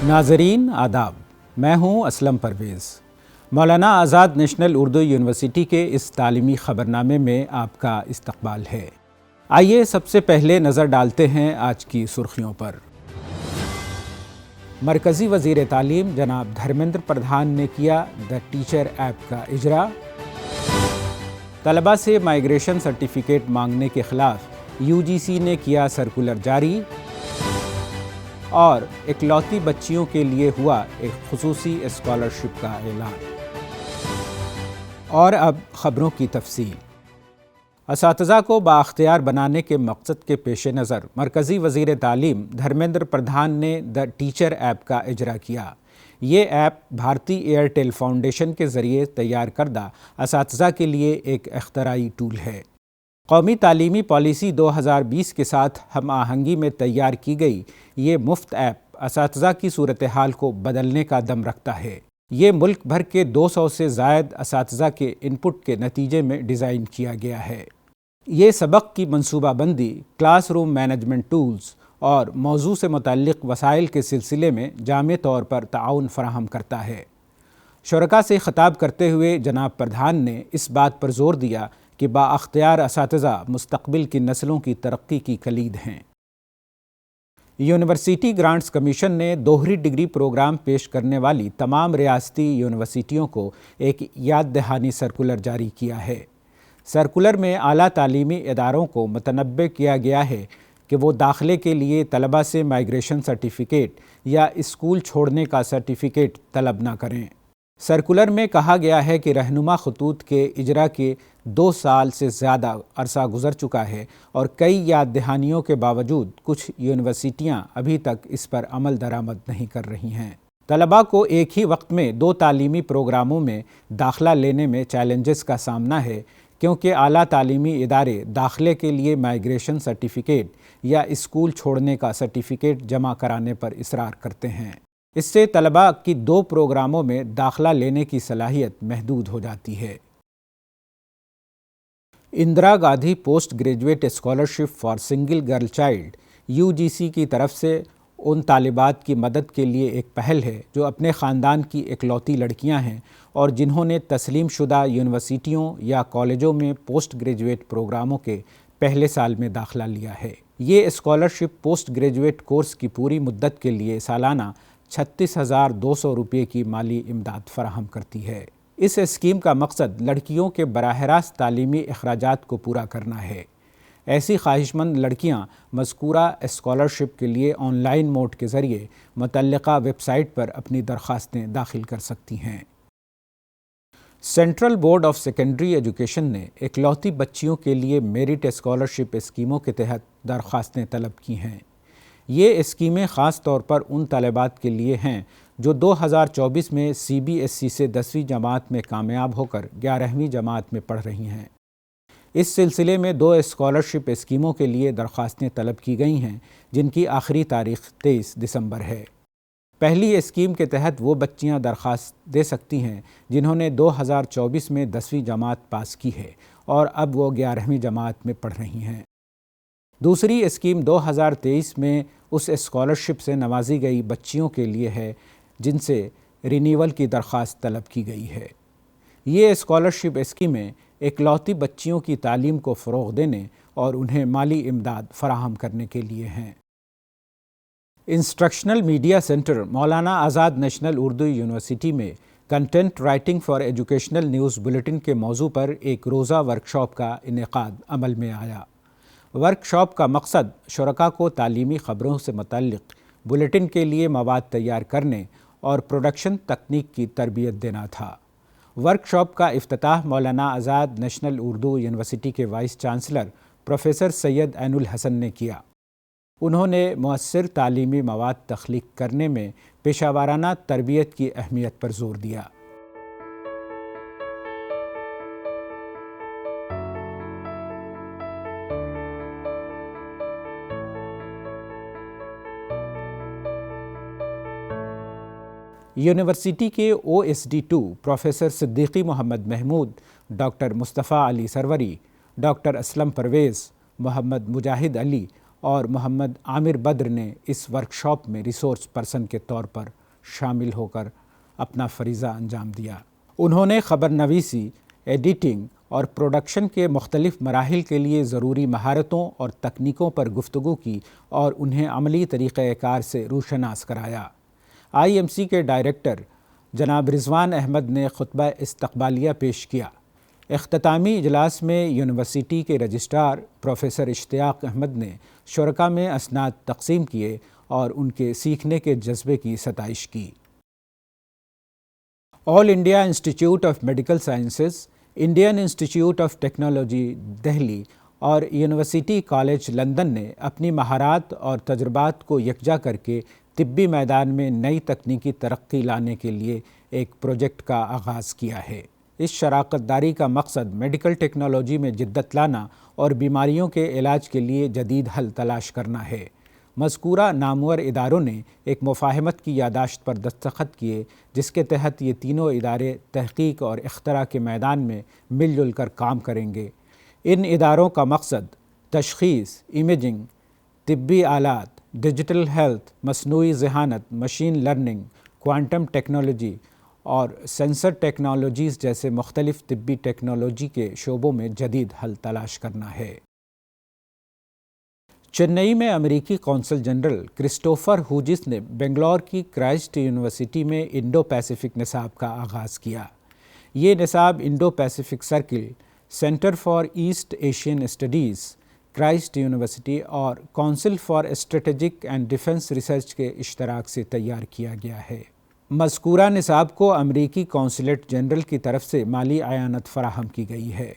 ناظرین آداب، میں ہوں اسلم پرویز۔ مولانا آزاد نیشنل اردو یونیورسٹی کے اس تعلیمی خبرنامے میں آپ کا استقبال ہے۔ آئیے سب سے پہلے نظر ڈالتے ہیں آج کی سرخیوں پر۔ مرکزی وزیر تعلیم جناب دھرمیندر پردھان نے کیا دی ٹیچر ایپ کا اجرا۔ طلباء سے مائیگریشن سرٹیفکیٹ مانگنے کے خلاف UGC نے کیا سرکولر جاری، اور اکلوتی بچیوں کے لیے ہوا ایک خصوصی اسکالرشپ کا اعلان۔ اور اب خبروں کی تفصیل۔ اساتذہ کو بااختیار بنانے کے مقصد کے پیش نظر مرکزی وزیر تعلیم دھرمیندر پردھان نے دی ٹیچر ایپ کا اجرا کیا۔ یہ ایپ بھارتی ایئرٹیل فاؤنڈیشن کے ذریعے تیار کردہ اساتذہ کے لیے ایک اختراعی ٹول ہے۔ قومی تعلیمی پالیسی 2020 کے ساتھ ہم آہنگی میں تیار کی گئی یہ مفت ایپ اساتذہ کی صورتحال کو بدلنے کا دم رکھتا ہے۔ یہ ملک بھر کے 200 سے زائد اساتذہ کے انپٹ کے نتیجے میں ڈیزائن کیا گیا ہے۔ یہ سبق کی منصوبہ بندی، کلاس روم مینجمنٹ ٹولز اور موضوع سے متعلق وسائل کے سلسلے میں جامع طور پر تعاون فراہم کرتا ہے۔ شرکاء سے خطاب کرتے ہوئے جناب پردھان نے اس بات پر زور دیا کہ بااختیار اساتذہ مستقبل کی نسلوں کی ترقی کی کلید ہیں۔ یونیورسٹی گرانٹس کمیشن نے دوہری ڈگری پروگرام پیش کرنے والی تمام ریاستی یونیورسٹیوں کو ایک یاد دہانی سرکولر جاری کیا ہے۔ سرکولر میں اعلیٰ تعلیمی اداروں کو متنبہ کیا گیا ہے کہ وہ داخلے کے لیے طلباء سے مائیگریشن سرٹیفکیٹ یا اسکول چھوڑنے کا سرٹیفکیٹ طلب نہ کریں۔ سرکولر میں کہا گیا ہے کہ رہنما خطوط کے اجرا کے 2 سال سے زیادہ عرصہ گزر چکا ہے اور کئی یاد دہانیوں کے باوجود کچھ یونیورسٹیاں ابھی تک اس پر عمل درآمد نہیں کر رہی ہیں۔ طلباء کو ایک ہی وقت میں 2 تعلیمی پروگراموں میں داخلہ لینے میں چیلنجز کا سامنا ہے، کیونکہ اعلیٰ تعلیمی ادارے داخلے کے لیے مائیگریشن سرٹیفکیٹ یا اسکول چھوڑنے کا سرٹیفکیٹ جمع کرانے پر اصرار کرتے ہیں۔ اس سے طلباء کی 2 پروگراموں میں داخلہ لینے کی صلاحیت محدود ہو جاتی ہے۔ Indira Gandhi post graduate scholarship for single girl child UGC کی طرف سے ان طالبات کی مدد کے لیے ایک پہل ہے جو اپنے خاندان کی اکلوتی لڑکیاں ہیں اور جنہوں نے تسلیم شدہ یونیورسٹیوں یا کالجوں میں پوسٹ گریجویٹ پروگراموں کے پہلے سال میں داخلہ لیا ہے۔ یہ اسکالرشپ پوسٹ گریجویٹ کورس کی پوری مدت کے لیے سالانہ 36,200 روپے کی مالی امداد فراہم کرتی ہے۔ اس اسکیم کا مقصد لڑکیوں کے براہ راست تعلیمی اخراجات کو پورا کرنا ہے۔ ایسی خواہش مند لڑکیاں مذکورہ اسکالرشپ کے لیے آن لائن موڈ کے ذریعے متعلقہ ویب سائٹ پر اپنی درخواستیں داخل کر سکتی ہیں۔ Central board of secondary education نے اکلوتی بچیوں کے لیے میرٹ اسکالرشپ اسکیموں کے تحت درخواستیں طلب کی ہیں۔ یہ اسکیمیں خاص طور پر ان طالبات کے لیے ہیں جو 2024 میں CBSE سے 10ویں جماعت میں کامیاب ہو کر 11ویں جماعت میں پڑھ رہی ہیں۔ اس سلسلے میں 2 اسکالرشپ اسکیموں کے لیے درخواستیں طلب کی گئی ہیں جن کی آخری تاریخ 23 دسمبر ہے۔ پہلی اسکیم کے تحت وہ بچیاں درخواست دے سکتی ہیں جنہوں نے 2024 میں 10ویں جماعت پاس کی ہے اور اب وہ 11ویں جماعت میں پڑھ رہی ہیں۔ دوسری اسکیم 2023 میں اس اسکالرشپ سے نوازی گئی بچیوں کے لیے ہے جن سے رینیول کی درخواست طلب کی گئی ہے۔ یہ اسکالرشپ اسکیمیں اکلوتی بچیوں کی تعلیم کو فروغ دینے اور انہیں مالی امداد فراہم کرنے کے لیے ہیں۔ Instructional media centre Maulana Azad national Urdu university میں content writing for educational news bulletin کے موضوع پر ایک روزہ ورکشاپ کا انعقاد عمل میں آیا۔ ورکشاپ کا مقصد شرکاء کو تعلیمی خبروں سے متعلق بلیٹن کے لیے مواد تیار کرنے اور پروڈکشن تکنیک کی تربیت دینا تھا۔ ورکشاپ کا افتتاح مولانا آزاد نیشنل اردو یونیورسٹی کے وائس چانسلر پروفیسر سید عین الحسن نے کیا۔ انہوں نے مؤثر تعلیمی مواد تخلیق کرنے میں پیشہ ورانہ تربیت کی اہمیت پر زور دیا۔ یونیورسٹی کے OSD2 پروفیسر صدیقی محمد محمود، ڈاکٹر مصطفیٰ علی سروری، ڈاکٹر اسلم پرویز، محمد مجاہد علی اور محمد عامر بدر نے اس ورکشاپ میں ریسورس پرسن کے طور پر شامل ہو کر اپنا فریضہ انجام دیا۔ انہوں نے خبر نویسی، ایڈیٹنگ اور پروڈکشن کے مختلف مراحل کے لیے ضروری مہارتوں اور تکنیکوں پر گفتگو کی اور انہیں عملی طریقہ کار سے روشناس کرایا۔ IMC کے ڈائریکٹر جناب رضوان احمد نے خطبہ استقبالیہ پیش کیا۔ اختتامی اجلاس میں یونیورسٹی کے رجسٹرار پروفیسر اشتیاق احمد نے شرکاء میں اسناد تقسیم کیے اور ان کے سیکھنے کے جذبے کی ستائش کی۔ All India Institute of Medical Sciences, Indian Institute of Technology Delhi اور یونیورسٹی کالج لندن نے اپنی مہارات اور تجربات کو یکجا کر کے طبی میدان میں نئی تکنیکی ترقی لانے کے لیے ایک پروجیکٹ کا آغاز کیا ہے۔ اس شراکت داری کا مقصد میڈیکل ٹیکنالوجی میں جدت لانا اور بیماریوں کے علاج کے لیے جدید حل تلاش کرنا ہے۔ مذکورہ نامور اداروں نے ایک مفاہمت کی یادداشت پر دستخط کیے، جس کے تحت یہ تینوں ادارے تحقیق اور اختراع کے میدان میں مل جل کر کام کریں گے۔ ان اداروں کا مقصد تشخیص، امیجنگ، طبی آلات، ڈیجیٹل ہیلتھ، مصنوعی ذہانت، مشین لرننگ، کوانٹم ٹیکنالوجی اور سینسر ٹیکنالوجیز جیسے مختلف طبی ٹیکنالوجی کے شعبوں میں جدید حل تلاش کرنا ہے۔ چنئی میں امریکی قونصل جنرل کرسٹوفر ہوجس نے بنگلور کی کرائسٹ یونیورسٹی میں انڈو پیسیفک نصاب کا آغاز کیا۔ یہ نصاب Indo Pacific circle, Centre for East Asian Studies, Christ University اور Council for Strategic and Defence Research کے اشتراک سے تیار کیا گیا ہے۔ مذکورہ نصاب کو امریکی قونصلیٹ جنرل کی طرف سے مالی اعانت فراہم کی گئی ہے۔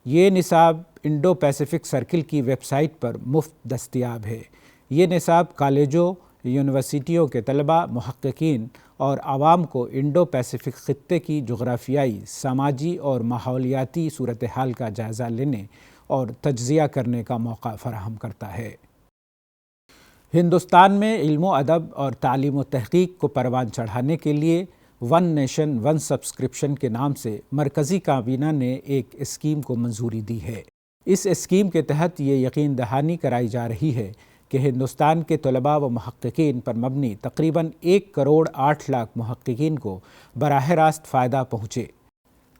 یہ نصاب انڈو پیسیفک سرکل کی ویب سائٹ پر مفت دستیاب ہے۔ یہ نصاب کالجوں، یونیورسٹیوں کے طلباء، محققین اور عوام کو انڈو پیسیفک خطے کی جغرافیائی، سماجی اور ماحولیاتی صورتحال کا جائزہ لینے اور تجزیہ کرنے کا موقع فراہم کرتا ہے۔ ہندوستان میں علم و ادب اور تعلیم و تحقیق کو پروان چڑھانے کے لیے ون نیشن ون سبسکرپشن کے نام سے مرکزی کابینہ نے ایک اسکیم کو منظوری دی ہے۔ اس اسکیم کے تحت یہ یقین دہانی کرائی جا رہی ہے کہ ہندوستان کے طلباء و محققین پر مبنی تقریباً 1.8 کروڑ محققین کو براہ راست فائدہ پہنچے۔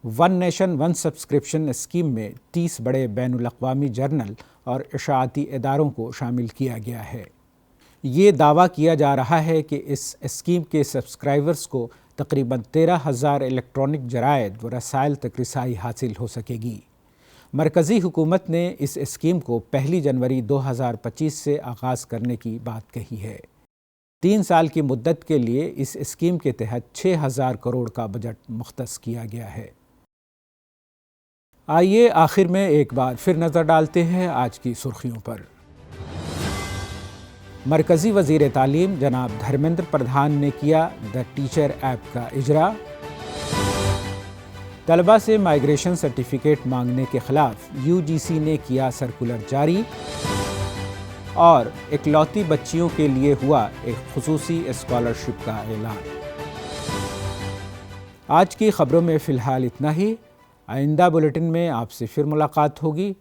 One nation one subscription scheme میں 30 بڑے بین الاقوامی جرنل اور اشاعتی اداروں کو شامل کیا گیا ہے۔ یہ دعویٰ کیا جا رہا ہے کہ اس اسکیم کے سبسکرائبرز کو تقریباً 13,000 الیکٹرانک جرائد و رسائل تک رسائی حاصل ہو سکے گی۔ مرکزی حکومت نے اس اسکیم کو 1 جنوری 2025 سے آغاز کرنے کی بات کہی ہے۔ 3 سال کی مدت کے لیے اس اسکیم کے تحت 6,000 کروڑ کا بجٹ مختص کیا گیا ہے۔ آئیے آخر میں ایک بار پھر نظر ڈالتے ہیں آج کی سرخیوں پر۔ مرکزی وزیر تعلیم جناب دھرمیندر پردھان نے کیا دی ٹیچر ایپ کا اجرا۔ طلباء سے مائیگریشن سرٹیفکیٹ مانگنے کے خلاف UGC نے کیا سرکولر جاری، اور اکلوتی بچیوں کے لیے ہوا ایک خصوصی اسکالرشپ کا اعلان۔ آج کی خبروں میں فی الحال اتنا ہی۔ آئندہ بلیٹن میں آپ سے پھر ملاقات ہوگی،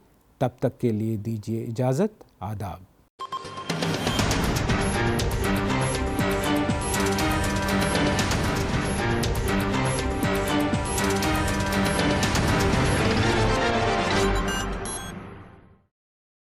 تب تک کے لیے دیجیے اجازت۔ آداب۔